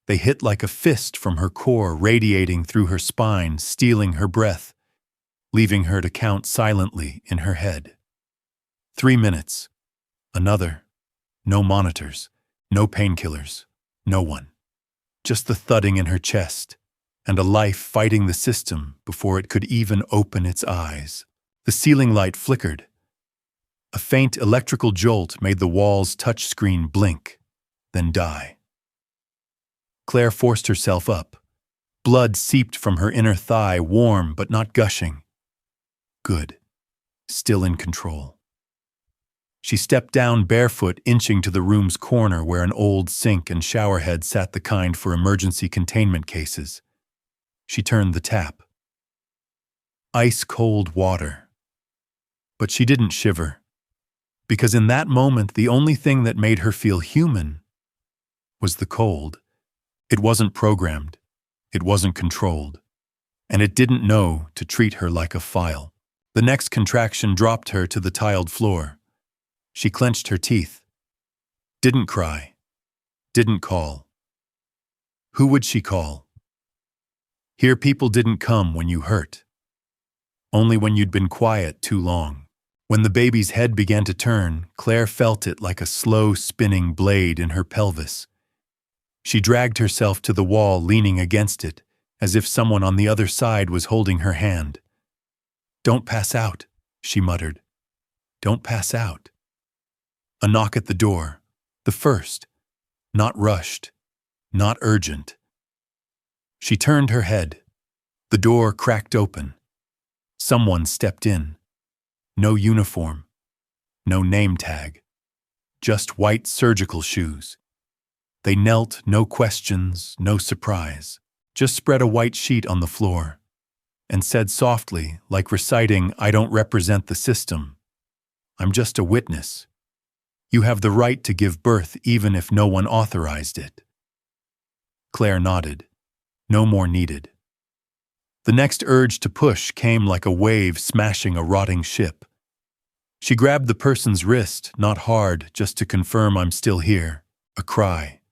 They hit like a fist from her core, radiating through her spine, stealing her breath, leaving her to count silently in her head. 3 minutes. Another. No monitors, no painkillers, no one. Just the thudding in her chest, and a life fighting the system before it could even open its eyes. The ceiling light flickered. A faint electrical jolt made the wall's touchscreen blink, then die. Claire forced herself up. Blood seeped from her inner thigh, warm but not gushing. Good. Still in control. She stepped down barefoot, inching to the room's corner where an old sink and shower head sat, the kind for emergency containment cases. She turned the tap. Ice-cold water. But she didn't shiver, because in that moment the only thing that made her feel human was the cold. It wasn't programmed, it wasn't controlled, and it didn't know to treat her like a file. The next contraction dropped her to the tiled floor. She clenched her teeth. Didn't cry. Didn't call. Who would she call? Here people didn't come when you hurt. Only when you'd been quiet too long. When the baby's head began to turn, Claire felt it like a slow spinning blade in her pelvis. She dragged herself to the wall, leaning against it, as if someone on the other side was holding her hand. Don't pass out, she muttered. Don't pass out. A knock at the door. The first. Not rushed. Not urgent. She turned her head. The door cracked open. Someone stepped in. No uniform. No name tag. Just white surgical shoes. They knelt, no questions, no surprise. Just spread a white sheet on the floor and said softly, like reciting, "I don't represent the system. I'm just a witness. You have the right to give birth even if no one authorized it." Claire nodded. No more needed. The next urge to push came like a wave smashing a rotting ship. She grabbed the person's wrist, not hard, just to confirm, "I'm still here." A cry.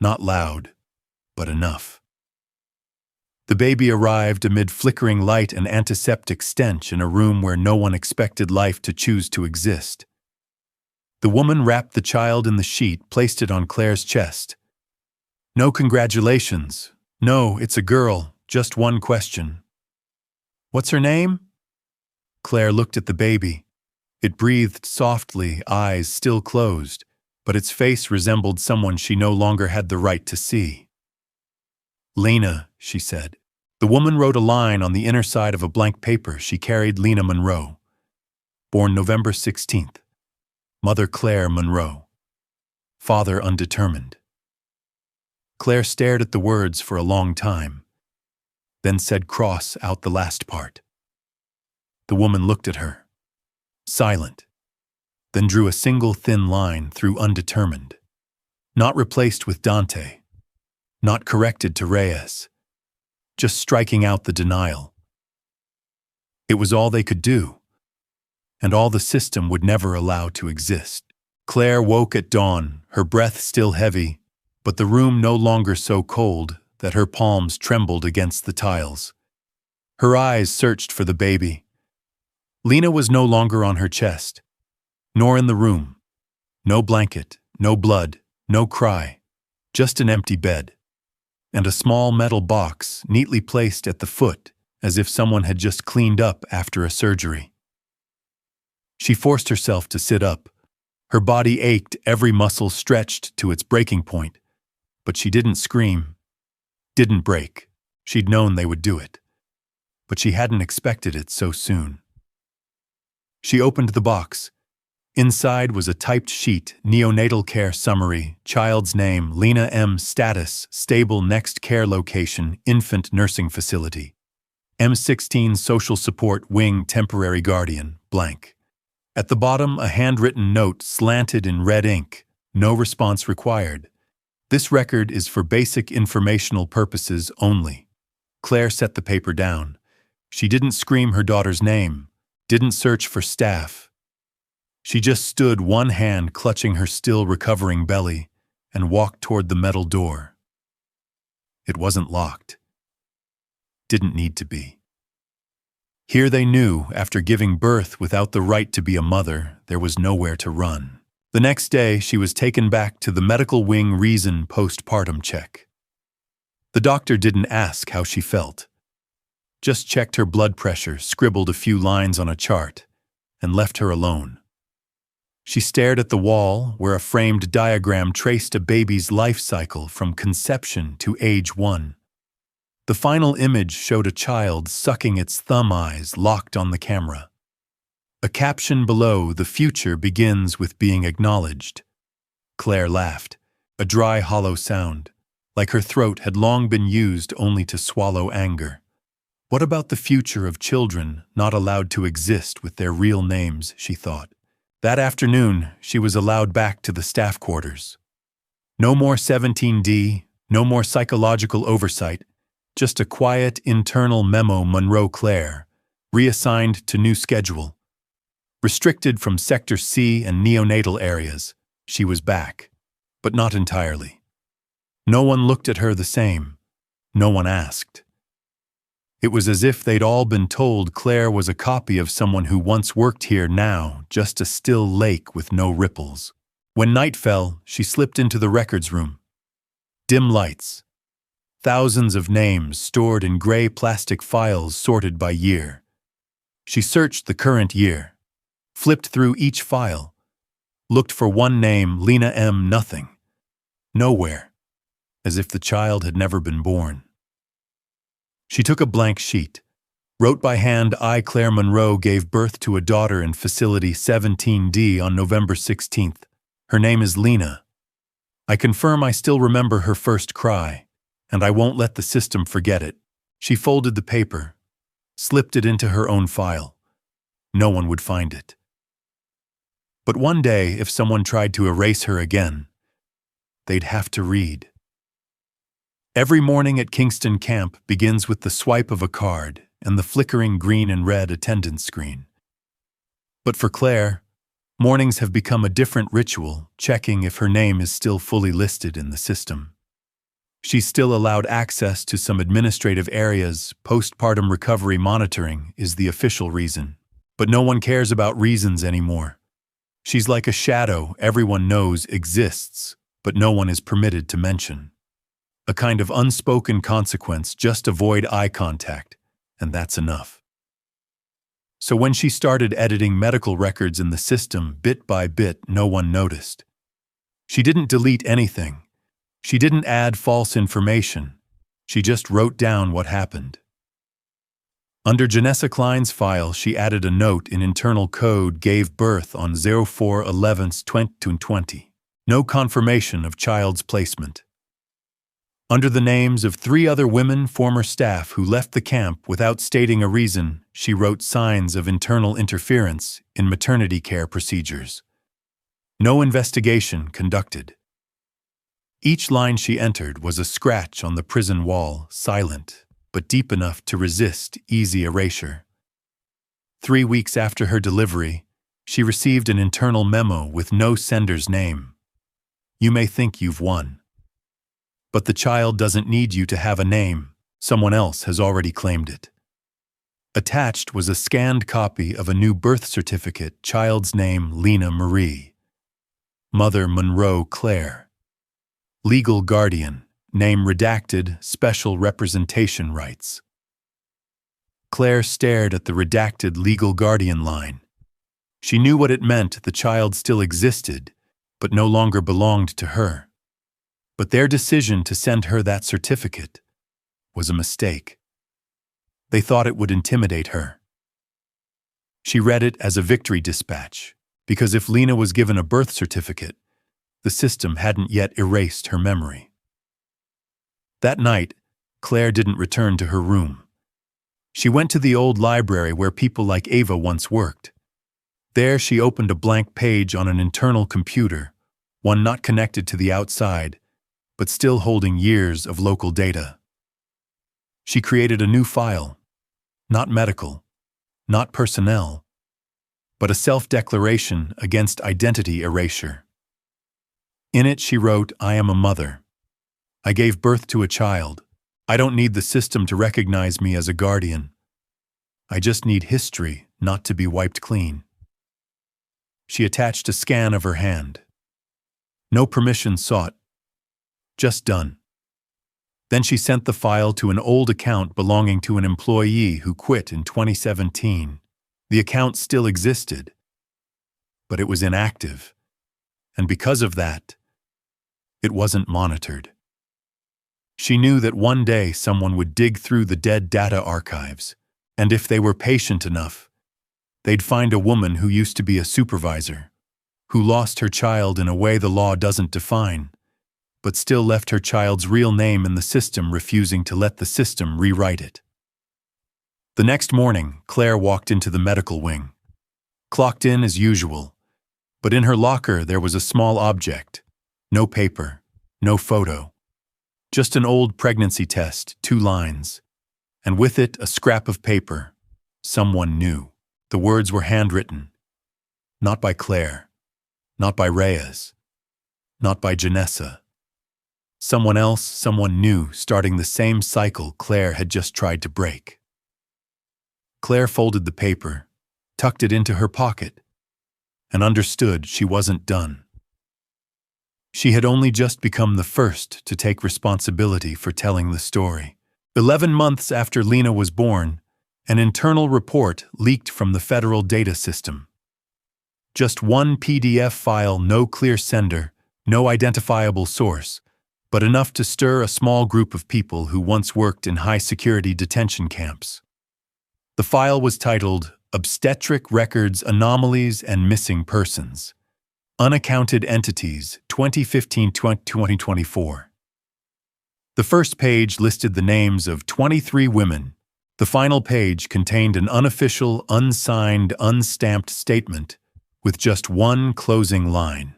Not loud, but enough. The baby arrived amid flickering light and antiseptic stench in a room where no one expected life to choose to exist. The woman wrapped the child in the sheet, placed it on Claire's chest. "No congratulations. No, it's a girl. Just one question." "What's her name?" Claire looked at the baby. It breathed softly, eyes still closed, but its face resembled someone she no longer had the right to see. "Lena," she said. The woman wrote a line on the inner side of a blank paper she carried. "Lena Monroe. Born November 16th. Mother Claire Monroe. Father undetermined." Claire stared at the words for a long time, then said cross out the last part. The woman looked at her, silent, then drew a single thin line through undetermined. Not replaced with Dante, not corrected to Reyes, just striking out the denial. It was all they could do, and all the system would never allow to exist. Claire woke at dawn, her breath still heavy, but the room no longer so cold that her palms trembled against the tiles. Her eyes searched for the baby. Lena was no longer on her chest, nor in the room. No blanket, no blood, no cry, just an empty bed, and a small metal box neatly placed at the foot as if someone had just cleaned up after a surgery. She forced herself to sit up. Her body ached, every muscle stretched to its breaking point, but she didn't scream, didn't break. She'd known they would do it, but she hadn't expected it so soon. She opened the box. Inside was a typed sheet, neonatal care summary, child's name, Lena M. Status, stable next care location, infant nursing facility. M16 social support wing temporary guardian, blank. At the bottom, a handwritten note slanted in red ink, no response required. This record is for basic informational purposes only. Claire set the paper down. She didn't scream her daughter's name, didn't search for staff. She just stood, one hand clutching her still recovering belly, and walked toward the metal door. It wasn't locked. Didn't need to be. Here they knew, after giving birth without the right to be a mother, there was nowhere to run. The next day, she was taken back to the medical wing reason postpartum check. The doctor didn't ask how she felt. Just checked her blood pressure, scribbled a few lines on a chart, and left her alone. She stared at the wall where a framed diagram traced a baby's life cycle from conception to age 1. The final image showed a child sucking its thumb eyes locked on the camera. A caption below, "The future begins with being acknowledged." Claire laughed, a dry, hollow sound, like her throat had long been used only to swallow anger. What about the future of children not allowed to exist with their real names, she thought. That afternoon, she was allowed back to the staff quarters. No more 17D, no more psychological oversight, just a quiet internal memo. Monroe Claire, reassigned to new schedule. Restricted from Sector C and neonatal areas, she was back, but not entirely. No one looked at her the same. No one asked. It was as if they'd all been told Claire was a copy of someone who once worked here, now just a still lake with no ripples. When night fell, she slipped into the records room. Dim lights. Thousands of names stored in gray plastic files sorted by year. She searched the current year, flipped through each file, looked for one name, Lena M. Nothing. Nowhere, as if the child had never been born. She took a blank sheet, Wrote by hand, I, Claire Monroe, gave birth to a daughter in Facility 17D on November 16th. Her name is Lena. I confirm I still remember her first cry, and I won't let the system forget it. She folded the paper, slipped it into her own file. No one would find it. But one day, if someone tried to erase her again, they'd have to read. Every morning at Kingston Camp begins with the swipe of a card and the flickering green and red attendance screen. But for Claire, mornings have become a different ritual, checking if her name is still fully listed in the system. She's still allowed access to some administrative areas. Postpartum recovery monitoring is the official reason. But no one cares about reasons anymore. She's like a shadow everyone knows exists, but no one is permitted to mention. A kind of unspoken consequence, just avoid eye contact, and that's enough. So when she started editing medical records in the system bit by bit, no one noticed. She didn't delete anything. She didn't add false information. She just wrote down what happened. Under Janessa Klein's file, she added a note in internal code: gave birth on 04/11/2020. No confirmation of child's placement. Under the names of 3 other women former staff who left the camp without stating a reason, she wrote signs of internal interference in maternity care procedures. No investigation conducted. Each line she entered was a scratch on the prison wall, silent, but deep enough to resist easy erasure. 3 weeks after her delivery, she received an internal memo with no sender's name. You may think you've won. But the child doesn't need you to have a name. Someone else has already claimed it. Attached was a scanned copy of a new birth certificate, child's name Lena Marie. Mother Monroe Claire. Legal guardian, name redacted, special representation rights. Claire stared at the redacted legal guardian line. She knew what it meant. The child still existed, but no longer belonged to her. But their decision to send her that certificate was a mistake. They thought it would intimidate her. She read it as a victory dispatch, because if Lena was given a birth certificate, the system hadn't yet erased her memory. That night, Claire didn't return to her room. She went to the old library where people like Ava once worked. There she opened a blank page on an internal computer, one not connected to the outside, but still holding years of local data. She created a new file, not medical, not personnel, but a self-declaration against identity erasure. In it she wrote, I am a mother. I gave birth to a child. I don't need the system to recognize me as a guardian. I just need history not to be wiped clean. She attached a scan of her hand. No permission sought. Just done. Then she sent the file to an old account belonging to an employee who quit in 2017. The account still existed, but it was inactive, and because of that, it wasn't monitored. She knew that one day someone would dig through the dead data archives, and if they were patient enough, they'd find a woman who used to be a supervisor, who lost her child in a way the law doesn't define, but still left her child's real name in the system, refusing to let the system rewrite it. The next morning, Claire walked into the medical wing. Clocked in as usual, but in her locker there was a small object. No paper, no photo. Just an old pregnancy test, 2 lines. And with it, a scrap of paper. Someone knew. The words were handwritten. Not by Claire. Not by Reyes. Not by Janessa. Someone else, someone new, starting the same cycle Claire had just tried to break. Claire folded the paper, tucked it into her pocket, and understood she wasn't done. She had only just become the first to take responsibility for telling the story. 11 months after Lena was born, an internal report leaked from the federal data system. Just one PDF file, no clear sender, no identifiable source, but enough to stir a small group of people who once worked in high-security detention camps. The file was titled Obstetric Records Anomalies and Missing Persons. Unaccounted Entities, 2015-2024. The first page listed the names of 23 women. The final page contained an unofficial, unsigned, unstamped statement with just one closing line.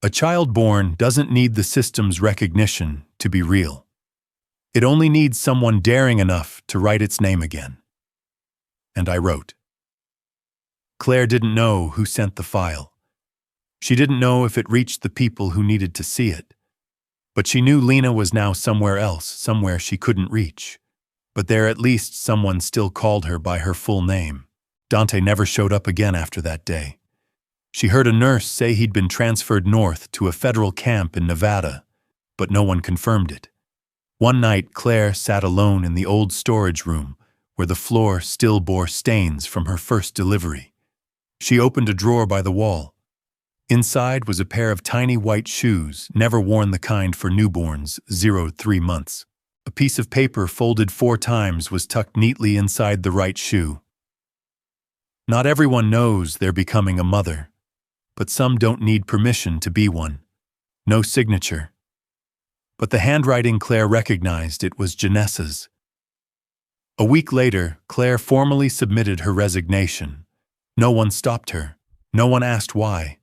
A child born doesn't need the system's recognition to be real. It only needs someone daring enough to write its name again. And I wrote. Claire didn't know who sent the file. She didn't know if it reached the people who needed to see it. But she knew Lena was now somewhere else, somewhere she couldn't reach. But there at least someone still called her by her full name. Dante never showed up again after that day. She heard a nurse say he'd been transferred north to a federal camp in Nevada, but no one confirmed it. One night, Claire sat alone in the old storage room, where the floor still bore stains from her first delivery. She opened a drawer by the wall. Inside was a pair of tiny white shoes, never worn, the kind for newborns, 0 to 3 months. A piece of paper folded 4 times was tucked neatly inside the right shoe. Not everyone knows they're becoming a mother, but some don't need permission to be one. No signature. But the handwriting Claire recognized, it was Janessa's. A week later, Claire formally submitted her resignation. No one stopped her. No one asked why.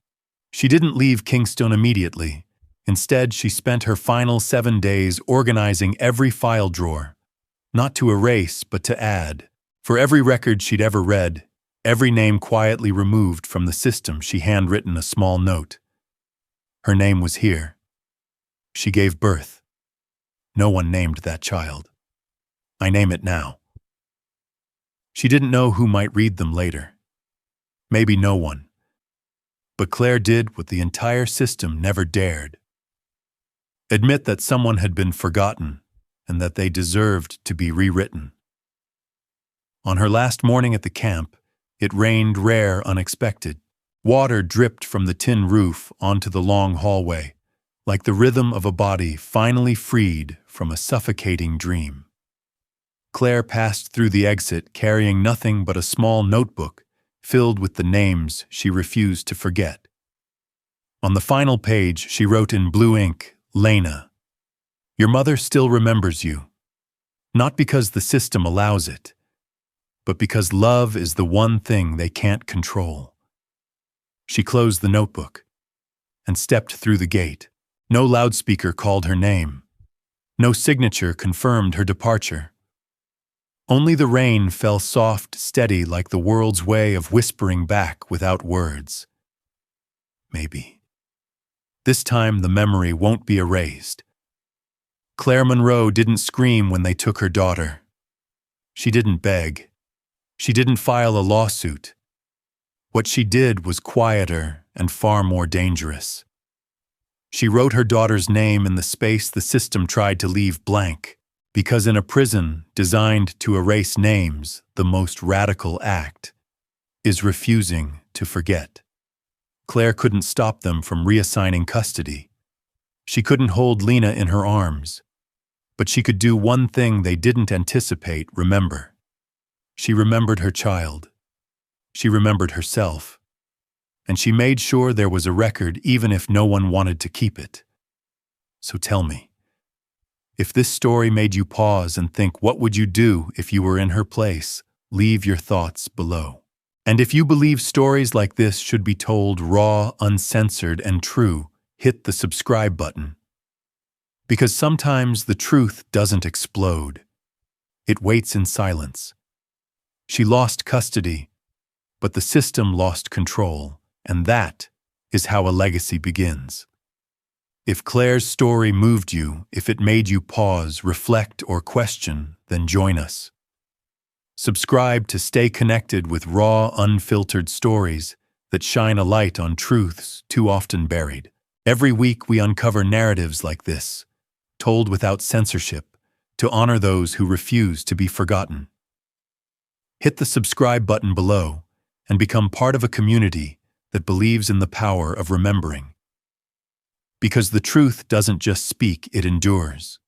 She didn't leave Kingstone immediately. Instead, she spent her final 7 days organizing every file drawer. Not to erase, but to add. For every record she'd ever read, every name quietly removed from the system, she handwritten a small note. Her name was here. She gave birth. No one named that child. I name it now. She didn't know who might read them later. Maybe no one. But Claire did what the entire system never dared. Admit that someone had been forgotten and that they deserved to be rewritten. On her last morning at the camp, it rained rare, unexpected. Water dripped from the tin roof onto the long hallway, like the rhythm of a body finally freed from a suffocating dream. Claire passed through the exit carrying nothing but a small notebook filled with the names she refused to forget. On the final page, she wrote in blue ink, Lena, your mother still remembers you. Not because the system allows it, but because love is the one thing they can't control. She closed the notebook and stepped through the gate. No loudspeaker called her name. No signature confirmed her departure. Only the rain fell soft, steady, like the world's way of whispering back without words. Maybe. This time the memory won't be erased. Claire Monroe didn't scream when they took her daughter. She didn't beg. She didn't file a lawsuit. What she did was quieter and far more dangerous. She wrote her daughter's name in the space the system tried to leave blank, because in a prison designed to erase names, the most radical act is refusing to forget. Claire couldn't stop them from reassigning custody. She couldn't hold Lena in her arms, but she could do one thing they didn't anticipate, remember. She remembered her child. She remembered herself. And she made sure there was a record even if no one wanted to keep it. So tell me, if this story made you pause and think, what would you do if you were in her place? Leave your thoughts below. And if you believe stories like this should be told raw, uncensored, and true, hit the subscribe button. Because sometimes the truth doesn't explode. It waits in silence. She lost custody, but the system lost control. And that is how a legacy begins. If Claire's story moved you, if it made you pause, reflect, or question, then join us. Subscribe to stay connected with raw, unfiltered stories that shine a light on truths too often buried. Every week we uncover narratives like this, told without censorship, to honor those who refuse to be forgotten. Hit the subscribe button below and become part of a community that believes in the power of remembering. Because the truth doesn't just speak, it endures.